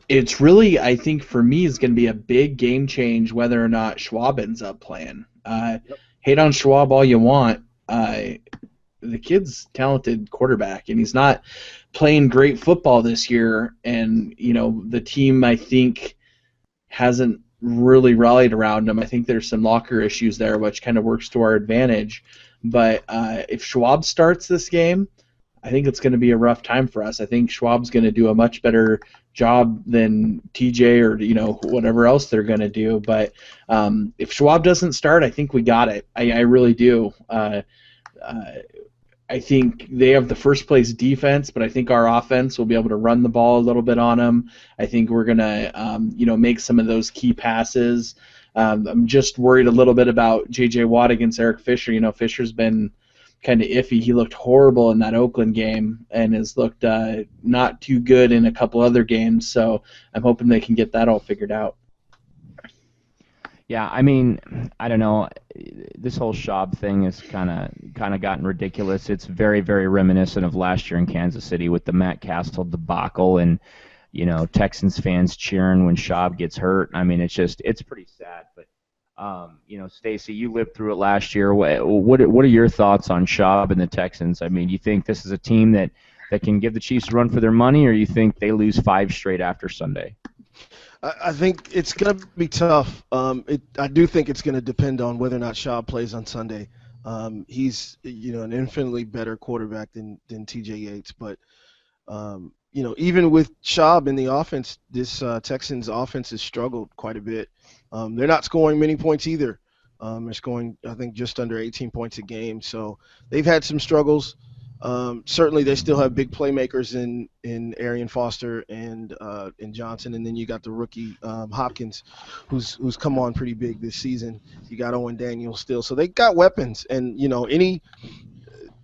It's really, I think for me, is going to be a big game change whether or not Schwab ends up playing. Hate on Schwab all you want. The kid's talented quarterback, and he's not playing great football this year. And the team, I think, hasn't really rallied around him. I think there's some locker issues there, which kind of works to our advantage. But if Schwab starts this game, I think it's going to be a rough time for us. I think Schwab's going to do a much better job than TJ or whatever else they're going to do. But if Schwab doesn't start, I think we got it. I really do. I think they have the first place defense, but I think our offense will be able to run the ball a little bit on them. I think we're going to make some of those key passes. I'm just worried a little bit about J.J. Watt against Eric Fisher. Fisher's been kind of iffy. He looked horrible in that Oakland game and has looked not too good in a couple other games. So I'm hoping they can get that all figured out. Yeah, I mean, I don't know. This whole Schaub thing has kind of gotten ridiculous. It's very, very reminiscent of last year in Kansas City with the Matt Castle debacle and Texans fans cheering when Schaub gets hurt. I mean, it's pretty sad. But Stacy, you lived through it last year. What are your thoughts on Schaub and the Texans? I mean, you think this is a team that can give the Chiefs a run for their money, or you think they lose 5 straight after Sunday? I think it's going to be tough. I do think it's going to depend on whether or not Schaub plays on Sunday. He's an infinitely better quarterback than T.J. Yates, but even with Schaub in the offense, this Texans offense has struggled quite a bit. They're not scoring many points either. They're scoring, I think, just under 18 points a game. So they've had some struggles. Certainly, they still have big playmakers in Arian Foster and Johnson, and then you got the rookie Hopkins, who's come on pretty big this season. You got Owen Daniels still, so they got weapons, and any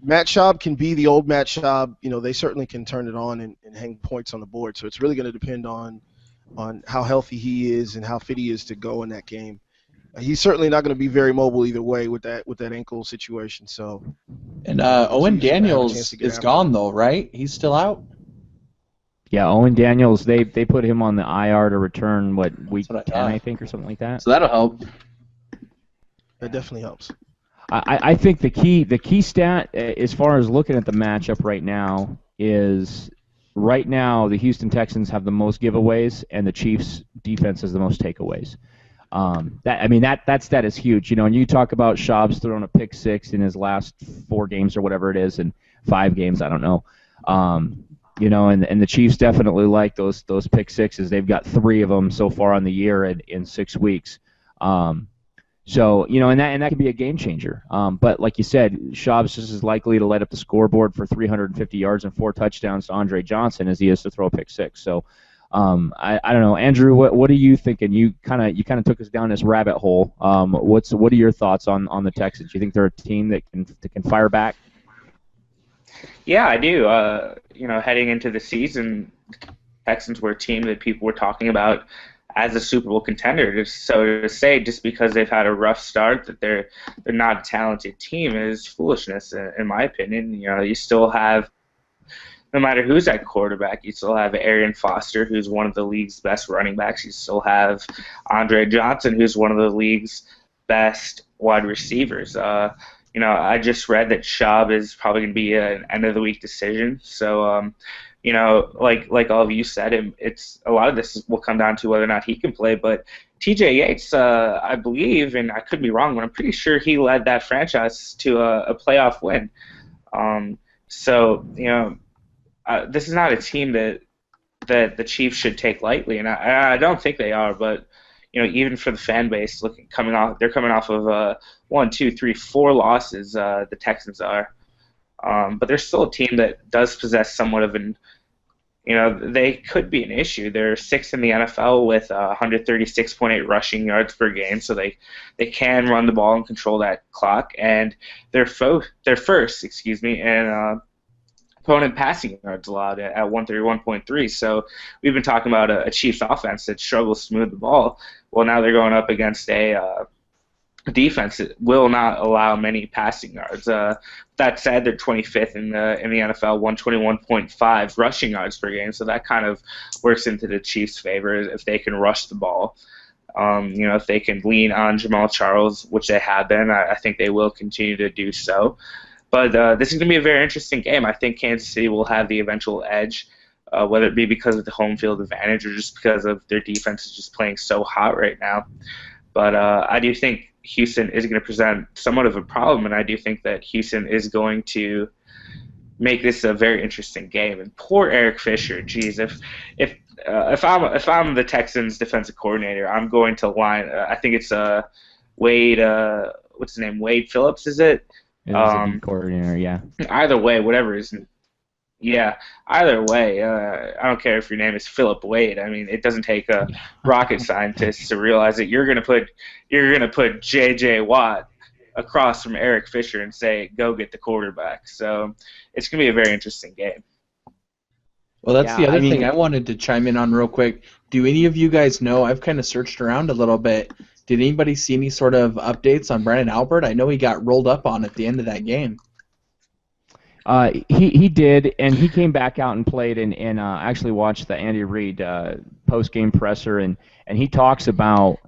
Matt Schaub can be the old Matt Schaub. They certainly can turn it on and hang points on the board. So it's really going to depend on how healthy he is and how fit he is to go in that game. He's certainly not going to be very mobile either way with that ankle situation. So, and Owen Daniels is gone though, right? He's still out. Yeah, Owen Daniels. They put him on the IR to return week 10, I think, or something like that. So that'll help. That definitely helps. I think the key stat as far as looking at the matchup right now is right now the Houston Texans have the most giveaways and the Chiefs defense has the most takeaways. That stat is huge, and you talk about Schaub's thrown a pick 6 in his last 4 games or whatever it is, and 5 games, I don't know. And the Chiefs definitely like those pick 6s. They've got 3 of them so far on the year in 6 weeks. And that can be a game changer. But like you said, Schaub's just as likely to light up the scoreboard for 350 yards and 4 touchdowns to Andre Johnson as he is to throw a pick 6. So. I don't know, Andrew. What are you thinking? You kind of took us down this rabbit hole. What are your thoughts on the Texans? You think they're a team that can fire back? Yeah, I do. Heading into the season, Texans were a team that people were talking about as a Super Bowl contender. So to say just because they've had a rough start that they're not a talented team is foolishness, in my opinion. You still have. No matter who's at quarterback, you still have Arian Foster, who's one of the league's best running backs. You still have Andre Johnson, who's one of the league's best wide receivers. I just read that Schaub is probably going to be an end-of-the-week decision. So, like all of you said, it's a lot of this will come down to whether or not he can play. But T.J. Yates, I believe, and I could be wrong, but I'm pretty sure he led that franchise to a playoff win. This is not a team that the Chiefs should take lightly, and I don't think they are. But even for the fan base, they're coming off of 1, 2, 3, 4 losses. The Texans are. But they're still a team that does possess somewhat of an, they could be an issue. They're sixth in the NFL with 136.8 rushing yards per game, so they can run the ball and control that clock. And they're first, in opponent passing yards allowed at 131.3. So we've been talking about a Chiefs offense that struggles to move the ball. Well, now they're going up against a defense that will not allow many passing yards. That said, they're 25th in the NFL, 121.5 rushing yards per game. So that kind of works into the Chiefs' favor if they can rush the ball. If they can lean on Jamal Charles, which they have been, I think they will continue to do so. But this is going to be a very interesting game. I think Kansas City will have the eventual edge, whether it be because of the home field advantage or just because of their defense is just playing so hot right now. But I do think Houston is going to present somewhat of a problem, and I do think that Houston is going to make this a very interesting game. And poor Eric Fisher, geez, if I'm the Texans defensive coordinator, I'm going to line. I think it's Wade. What's his name? Wade Phillips, is it? It was a D coordinator, yeah. Either way, whatever his. Yeah, either way, I don't care if your name is Philip Wade. I mean, it doesn't take a rocket scientist to realize that you're gonna put J.J. Watt across from Eric Fisher and say, go get the quarterback. So it's gonna be a very interesting game. Well, that's the other thing I wanted to chime in on real quick. Do any of you guys know? I've kind of searched around a little bit. Did anybody see any sort of updates on Brandon Albert? I know he got rolled up on at the end of that game. He did, and he came back out and played and actually watched the Andy Reid post-game presser, and he talks about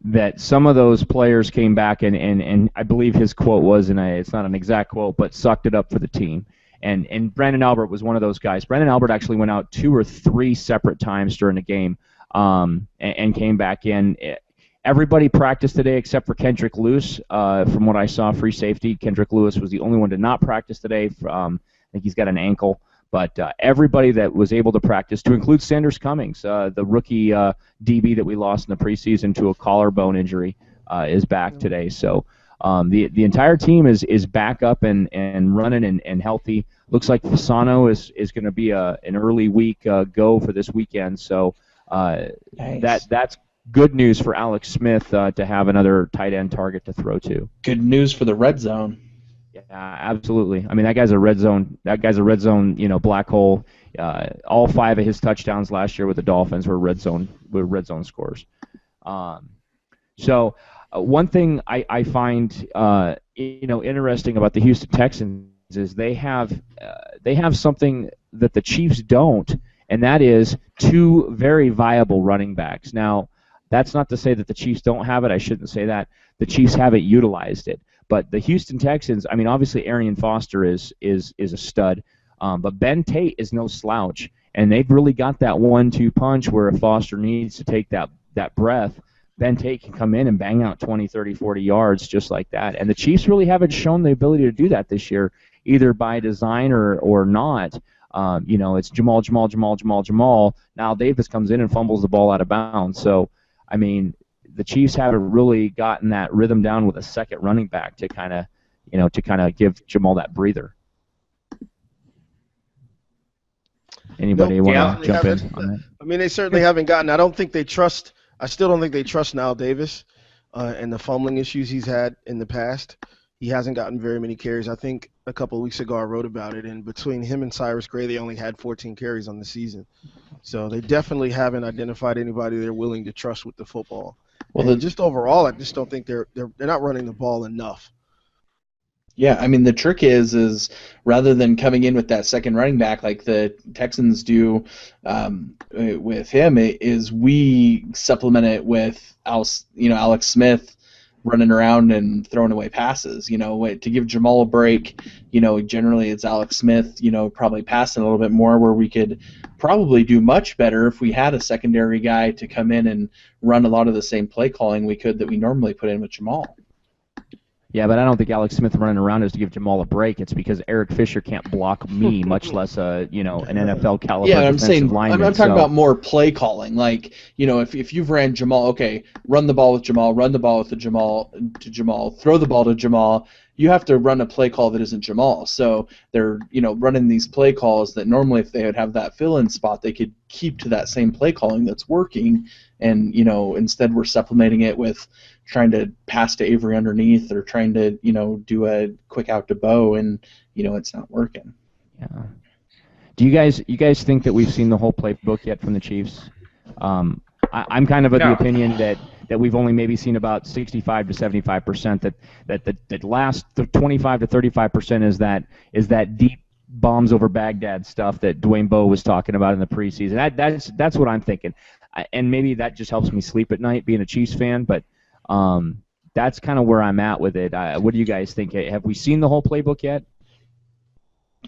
that some of those players came back and I believe his quote was, and it's not an exact quote, but sucked it up for the team. And Brandon Albert was one of those guys. Brandon Albert actually went out 2 or 3 separate times during the game and came back in. Everybody practiced today except for Kendrick Lewis. From what I saw, free safety, Kendrick Lewis was the only one to not practice today. I think he's got an ankle. But everybody that was able to practice, to include Sanders Cummings, the rookie DB that we lost in the preseason to a collarbone injury, is back today. So the entire team is back up and running and healthy. Looks like Fasano is going to be an early week go for this weekend. So Nice. that's good news for Alex Smith to have another tight end target to throw to. Good news for the red zone. Yeah, absolutely. I mean, that guy's a red zone. Black hole. All 5 of his touchdowns last year with the Dolphins were red zone scores. So one thing I find interesting about the Houston Texans is they have something that the Chiefs don't, and that is 2 very viable running backs. Now, that's not to say that the Chiefs don't have it. I shouldn't say that. The Chiefs haven't utilized it. But the Houston Texans, I mean, obviously Arian Foster is a stud, but Ben Tate is no slouch, and they've really got that 1-2 punch where if Foster needs to take that breath, Ben Tate can come in and bang out 20, 30, 40 yards just like that. And the Chiefs really haven't shown the ability to do that this year, either by design or not. It's Jamal. Now Davis comes in and fumbles the ball out of bounds. So, I mean, the Chiefs haven't really gotten that rhythm down with a second running back to kind of give Jamal that breather. Anybody want to jump in on that? I mean, they certainly haven't gotten. I still don't think they trust Nile Davis and the fumbling issues he's had in the past. He hasn't gotten very many carries. I think a couple of weeks ago I wrote about it, and between him and Cyrus Gray, they only had 14 carries on the season. So they definitely haven't identified anybody they're willing to trust with the football. Well, just overall, I just don't think they're not running the ball enough. Yeah, I mean, the trick is rather than coming in with that second running back like the Texans do with him, is we supplement it with Alex Smith running around and throwing away passes. To give Jamal a break, generally it's Alex Smith, probably passing a little bit more, where we could probably do much better if we had a secondary guy to come in and run a lot of the same play calling that we normally put in with Jamal. Yeah, but I don't think Alex Smith running around is to give Jamal a break. It's because Eric Fisher can't block me, much less an NFL caliber defensive lineman. I'm talking about more play calling. Like, if you've ran Jamal, okay, run the ball with Jamal, run the ball with Jamal, throw the ball to Jamal, you have to run a play call that isn't Jamal. So they're, running these play calls that normally if they would have that fill-in spot, they could keep to that same play calling that's working. And, instead we're supplementing it with trying to pass to Avery underneath or trying to, do a quick out to Bo, and, it's not working. Yeah. Do you guys think that we've seen the whole playbook yet from the Chiefs? I'm kind of of the opinion that we've only maybe seen about 65 to 75%. That last 25 to 35% is that deep bombs over Baghdad stuff that Dwayne Bowe was talking about in the preseason. That's what I'm thinking, and maybe that just helps me sleep at night being a Chiefs fan. But that's kind of where I'm at with it. What do you guys think? Have we seen the whole playbook yet?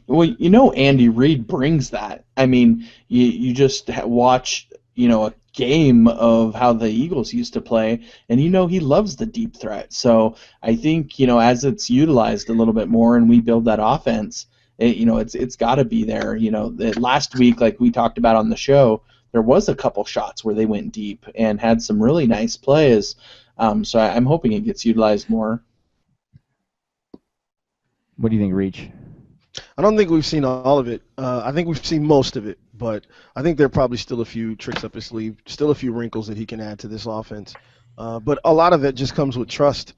Well, Andy Reid brings that. I mean, you just watch, a game of how the Eagles used to play, and he loves the deep threat. So I think, as it's utilized a little bit more and we build that offense, it's got to be there. Last week, like we talked about on the show, there was a couple shots where they went deep and had some really nice plays. So I'm hoping it gets utilized more. What do you think, Reach? I don't think we've seen all of it. I think we've seen most of it, but I think there are probably still a few tricks up his sleeve, still a few wrinkles that he can add to this offense. But a lot of it just comes with trust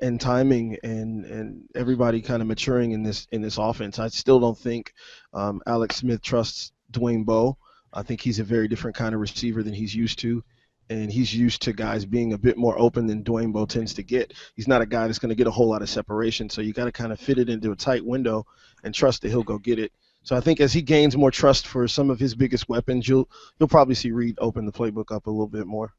and timing and everybody kind of maturing in this offense. I still don't think Alex Smith trusts Dwayne Bowe. I think he's a very different kind of receiver than he's used to. And he's used to guys being a bit more open than Dwayne Bowe tends to get. He's not a guy that's going to get a whole lot of separation, so you got to kind of fit it into a tight window and trust that he'll go get it. So I think as he gains more trust for some of his biggest weapons, you'll probably see Reid open the playbook up a little bit more.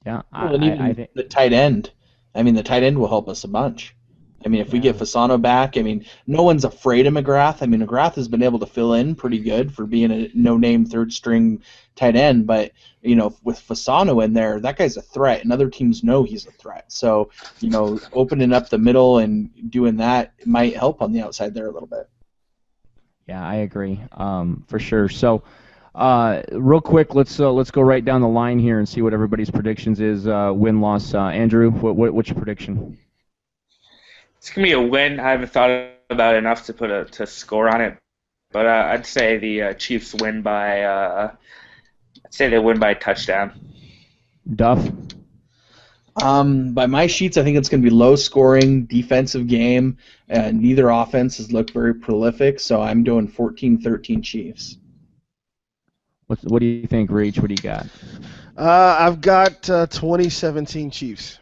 Yeah, and even the tight end. I mean, the tight end will help us a bunch. I mean, if we get Fasano back, I mean, no one's afraid of McGrath. I mean, McGrath has been able to fill in pretty good for being a no-name third-string tight end. But, with Fasano in there, that guy's a threat, and other teams know he's a threat. So, opening up the middle and doing that might help on the outside there a little bit. Yeah, I agree, for sure. So, real quick, let's go right down the line here and see what everybody's predictions is. Win-loss. Andrew, what's your prediction? It's going to be a win. I haven't thought about it enough to put a score on it, but I'd say the Chiefs win by a touchdown. Duff? By my sheets, I think it's going to be low-scoring defensive game. Neither offense has looked very prolific, so I'm doing 14-13 Chiefs. What do you think, Reach? What do you got? I've got 2017 Chiefs.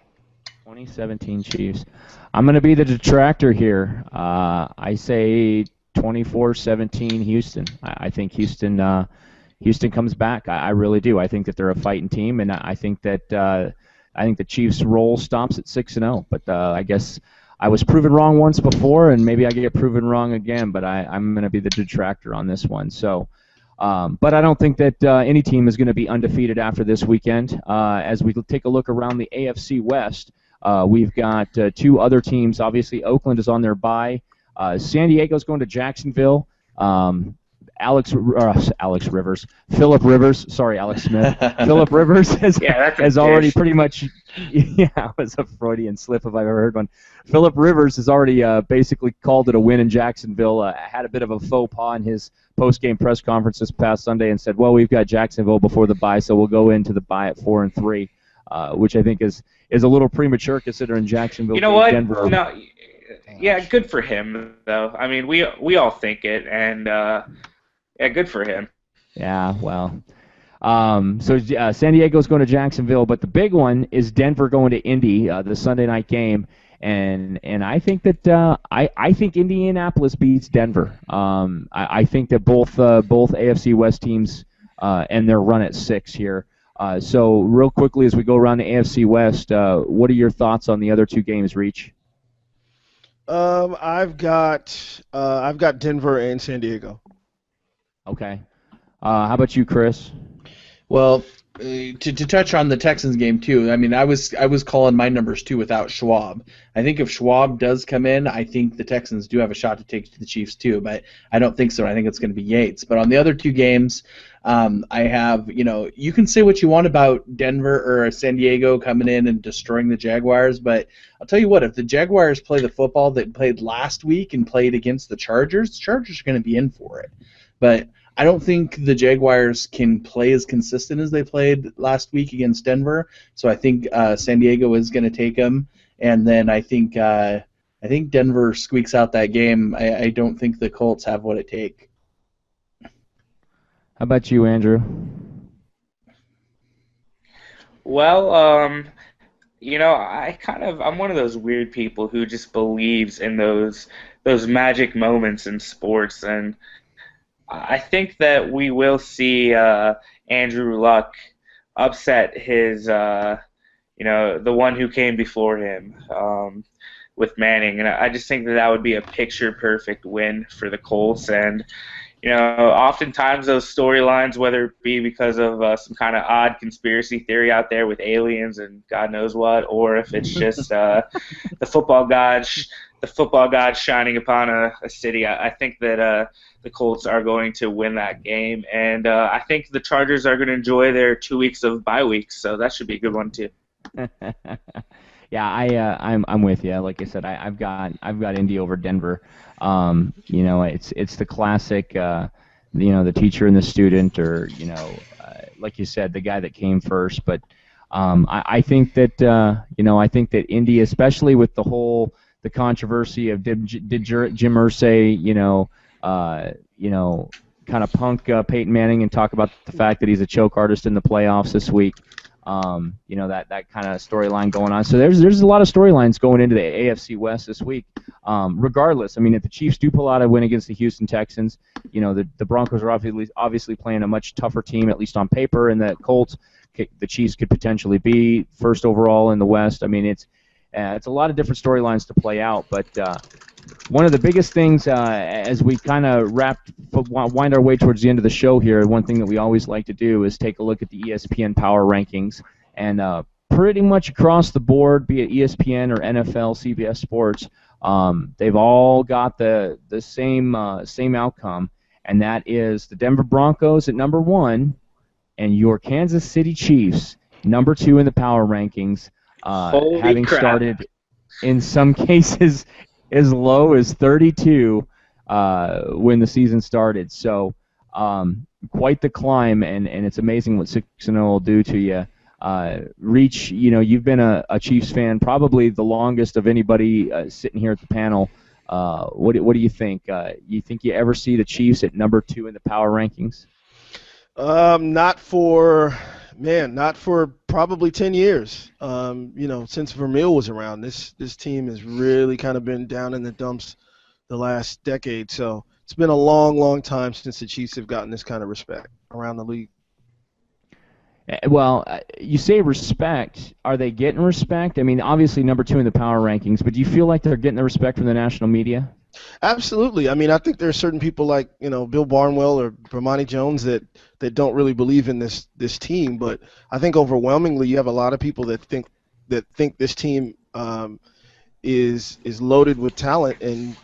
2017 Chiefs. I'm going to be the detractor here. I say 24-17 Houston. I think Houston comes back. I really do. I think that they're a fighting team, and I think that the Chiefs' roll stops at 6-0. But I guess I was proven wrong once before, and maybe I get proven wrong again. But I'm going to be the detractor on this one. So, but I don't think that any team is going to be undefeated after this weekend. As we take a look around the AFC West. We've got two other teams. Obviously, Oakland is on their bye. San Diego's going to Jacksonville. Alex Rivers. Philip Rivers. Sorry, Alex Smith. Philip Rivers has already pretty much. Yeah, it was a Freudian slip if I've ever heard one. Philip Rivers has already basically called it a win in Jacksonville. Had a bit of a faux pas in his post-game press conference this past Sunday and said, "Well, we've got Jacksonville before the bye, so we'll go into the bye at 4-3." Which I think is a little premature considering Jacksonville. You know what? Denver. No, yeah, good for him though. I mean, we all think it, and yeah, good for him. Yeah, well, so San Diego's going to Jacksonville, but the big one is Denver going to Indy, the Sunday night game, and I think that I think Indianapolis beats Denver. I think that both AFC West teams end their run at 6 here. So real quickly as we go around the AFC West, what are your thoughts on the other two games, Reach? I've got Denver and San Diego. Okay. How about you, Chris? Well, to touch on the Texans game too, I mean, I was calling my numbers too without Schwab. I think if Schwab does come in, I think the Texans do have a shot to take to the Chiefs too, but I don't think so. I think it's going to be Yates. But on the other two games, I have, you can say what you want about Denver or San Diego coming in and destroying the Jaguars, but I'll tell you what, if the Jaguars play the football that played last week and played against the Chargers are going to be in for it. But I don't think the Jaguars can play as consistent as they played last week against Denver, so I think San Diego is going to take them, and then I think Denver squeaks out that game. I don't think the Colts have what it takes. How about you, Andrew? Well, I'm one of those weird people who just believes in those magic moments in sports, and I think that we will see Andrew Luck upset his, the one who came before him with Manning, and I just think that would be a picture-perfect win for the Colts. And oftentimes those storylines, whether it be because of some kind of odd conspiracy theory out there with aliens and God knows what, or if it's just the football god shining upon a city, I think that the Colts are going to win that game, and I think the Chargers are going to enjoy their 2 weeks of bye weeks, so that should be a good one too. Yeah, I'm with you. Like I said, I've got Indy over Denver. It's the classic, the teacher and the student, or like you said, the guy that came first. But I think that Indy, especially with the controversy of did Jim Irsay, kind of punk Peyton Manning and talk about the fact that he's a choke artist in the playoffs this week. That kind of storyline going on. So there's a lot of storylines going into the AFC West this week. Regardless, I mean, if the Chiefs do pull out a win against the Houston Texans, the Broncos are obviously playing a much tougher team, at least on paper, and the Chiefs could potentially be first overall in the West. I mean, it's a lot of different storylines to play out, but one of the biggest things as we kind of wind our way towards the end of the show here, one thing that we always like to do is take a look at the ESPN Power Rankings, and pretty much across the board, be it ESPN or NFL, CBS Sports, they've all got the same outcome, and that is the Denver Broncos at number 1 and your Kansas City Chiefs number 2 in the Power Rankings, having crap. started in some cases as low as 32 when the season started. So quite the climb, and it's amazing what 6-0 will do to you. Reach, you've been a Chiefs fan probably the longest of anybody sitting here at the panel. What do you think? You think you ever see the Chiefs at number 2 in the Power Rankings? Not for probably 10 years. Since Vermeil was around, this team has really kind of been down in the dumps the last decade. So it's been a long, long time since the Chiefs have gotten this kind of respect around the league. Well, you say respect. Are they getting respect? I mean, obviously number 2 in the Power Rankings, but do you feel like they're getting the respect from the national media? Absolutely. I mean, I think there are certain people like, Bill Barnwell or Bomani Jones that don't really believe in this team, but I think overwhelmingly you have a lot of people that think this team is loaded with talent and,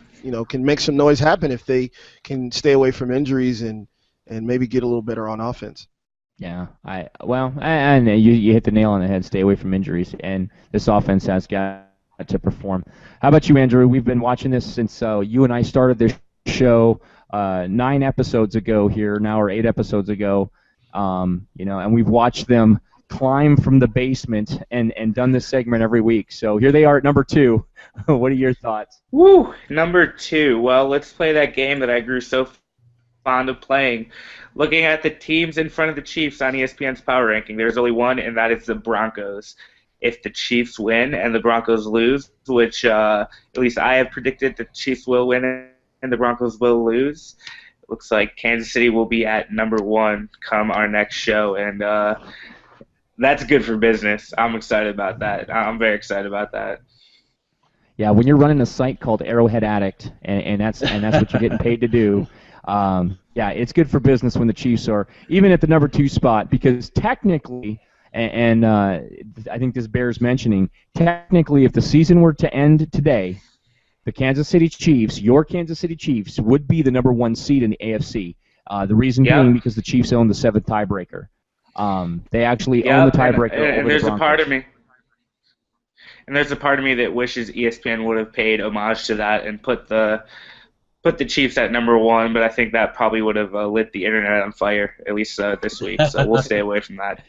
can make some noise happen if they can stay away from injuries and maybe get a little better on offense. Yeah, and you hit the nail on the head. Stay away from injuries, and this offense has got to perform. How about you, Andrew? We've been watching this since you and I started this show 9 episodes ago here now, or 8 episodes ago. And we've watched them climb from the basement and done this segment every week. So here they are at number 2. What are your thoughts? Woo! Number 2. Well, let's play that game that I grew so fond of playing. Looking at the teams in front of the Chiefs on ESPN's Power Ranking, there's only one, and that is the Broncos. If the Chiefs win and the Broncos lose, which at least I have predicted the Chiefs will win and the Broncos will lose, it looks like Kansas City will be at number 1 come our next show, and that's good for business. I'm excited about that. I'm very excited about that. Yeah, when you're running a site called Arrowhead Addict, and that's what you're getting paid to do, Yeah, it's good for business when the Chiefs are even at the number 2 spot, because technically, and I think this bears mentioning, technically if the season were to end today, the Kansas City Chiefs, your Kansas City Chiefs, would be the number 1 seed in the AFC. The reason being because the Chiefs own the 7th tiebreaker. They actually own the tiebreaker over and there's the a part of Broncos. me. And there's a part of me that wishes ESPN would have paid homage to that and put the Chiefs at number 1, but I think that probably would have lit the internet on fire, at least this week. So we'll stay away from that.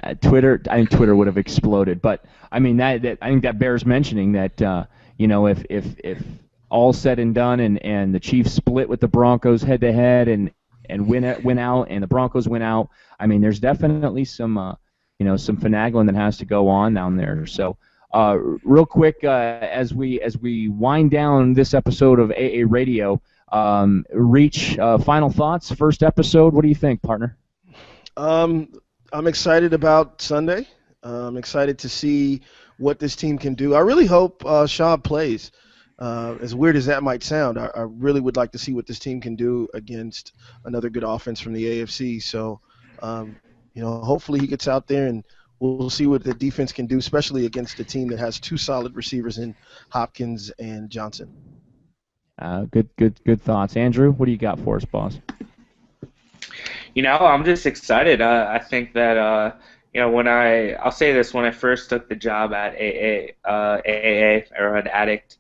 I think Twitter would have exploded. But I mean, I think that bears mentioning that if all said and done and the Chiefs split with the Broncos head to head and win out and the Broncos win out, I mean, there's definitely some finagling that has to go on down there. So. Real quick, as we wind down this episode of AA Radio, Reach, final thoughts, first episode. What do you think, partner? I'm excited about Sunday. I'm excited to see what this team can do. I really hope Schaub plays. As weird as that might sound, I really would like to see what this team can do against another good offense from the AFC. So, hopefully he gets out there and we'll see what the defense can do, especially against a team that has 2 solid receivers in Hopkins and Johnson. Good thoughts. Andrew, what do you got for us, boss? I'm just excited. I think that I'll say this, when I first took the job at AAA, Arrowhead Addict,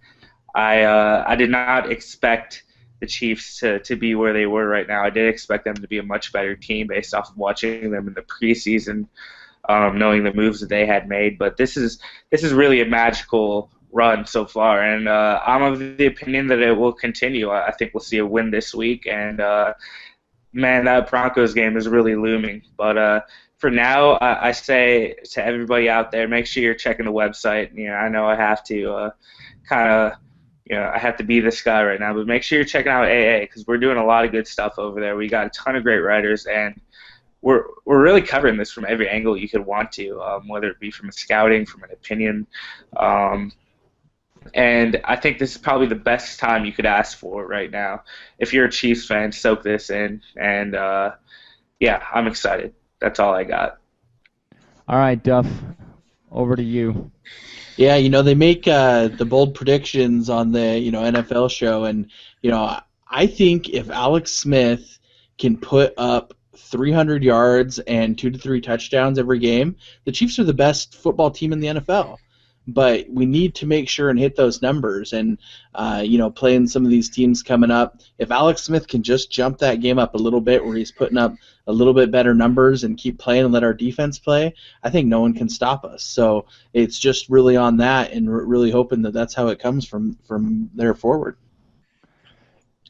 I did not expect the Chiefs to be where they were right now. I did expect them to be a much better team based off of watching them in the preseason. Knowing the moves that they had made, but this is really a magical run so far, and I'm of the opinion that it will continue. I think we'll see a win this week, and man, that Broncos game is really looming. But for now, I say to everybody out there, make sure you're checking the website. I know I have to I have to be this guy right now, but make sure you're checking out AA, because we're doing a lot of good stuff over there. We got a ton of great writers, and we're really covering this from every angle you could want to, whether it be from a scouting, from an opinion. And I think this is probably the best time you could ask for right now. If you're a Chiefs fan, soak this in. And, I'm excited. That's all I got. All right, Duff, over to you. Yeah, they make the bold predictions on the NFL show, and I think if Alex Smith can put up 300 yards and 2 to 3 touchdowns every game, the Chiefs are the best football team in the NFL. But we need to make sure and hit those numbers, and playing some of these teams coming up. If Alex Smith can just jump that game up a little bit, where he's putting up a little bit better numbers and keep playing and let our defense play, I think no one can stop us. So it's just really on that, and we're really hoping that that's how it comes from there forward.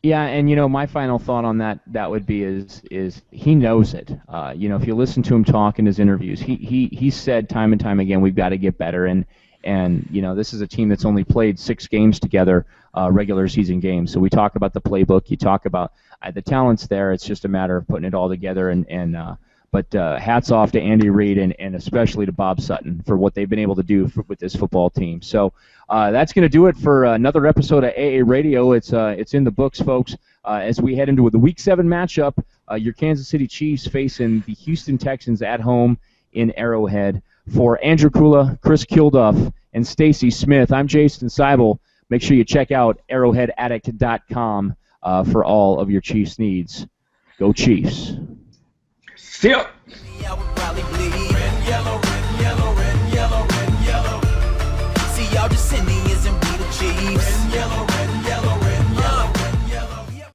Yeah, and my final thought on that would be is he knows it. If you listen to him talk in his interviews, he said time and time again, we've got to get better, and this is a team that's only played 6 games together, regular season games. So we talk about the playbook, you talk about the talent's there. It's just a matter of putting it all together. But hats off to Andy Reid and especially to Bob Sutton for what they've been able to do with this football team. So that's going to do it for another episode of AA Radio. It's in the books, folks. As we head into the Week 7 matchup, your Kansas City Chiefs facing the Houston Texans at home in Arrowhead. For Andrew Kula, Chris Kilduff, and Stacy Smith, I'm Jason Seibel. Make sure you check out arrowheadaddict.com for all of your Chiefs needs. Go Chiefs. See ya. I would probably bleed. Red, yellow,